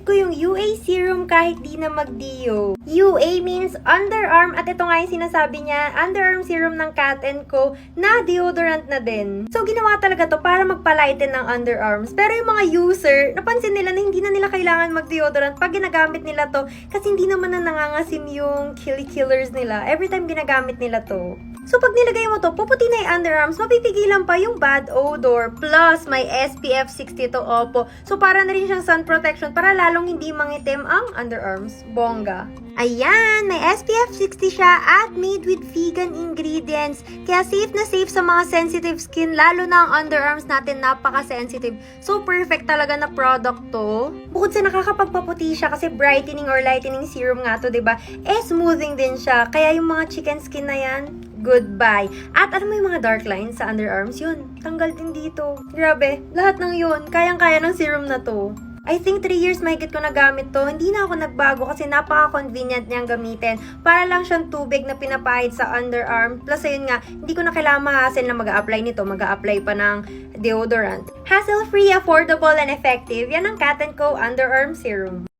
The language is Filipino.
ko yung UA serum kahit di na mag-deo. UA means underarm at ito nga yung sinasabi niya, underarm serum ng Kat & Co na deodorant na din. So, ginawa talaga to para magpalighten ng underarms. Pero yung mga user, napansin nila na hindi na nila kailangan mag-deodorant pag ginagamit nila to kasi hindi naman na nangangasim yung killers nila every time ginagamit nila to. So, pag nilagay mo to, puputi na yung underarms, mapipigilan pa yung bad odor. Plus, may SPF 60 to Oppo. So, para na rin siyang sun protection para lalong hindi mangitim ang underarms. Bongga. Ayan, may SPF 60 siya at made with vegan ingredients. Kaya safe na safe sa mga sensitive skin, lalo na ang underarms natin napaka-sensitive. So, perfect talaga na product to. Bukod sa nakakapagpaputi siya kasi brightening or lightening serum nga to, diba? Smoothing din siya. Kaya yung mga chicken skin na yan, goodbye. At alam mo yung mga dark lines sa underarms, yun, tanggal din dito. Grabe, lahat ng yun, kayang-kaya ng serum na to. I think 3 years mahigit ko nagamit to. Hindi na ako nagbago kasi napaka-convenient niyang gamitin. Para lang siyang tubig na pinapahid sa underarm. Plus, ayun nga, hindi ko na kailangan ma-hassle na mag-a-apply nito. Mag-a-apply pa ng deodorant. Hassle-free, affordable, and effective. Yan ang Kat & Co Underarm Serum.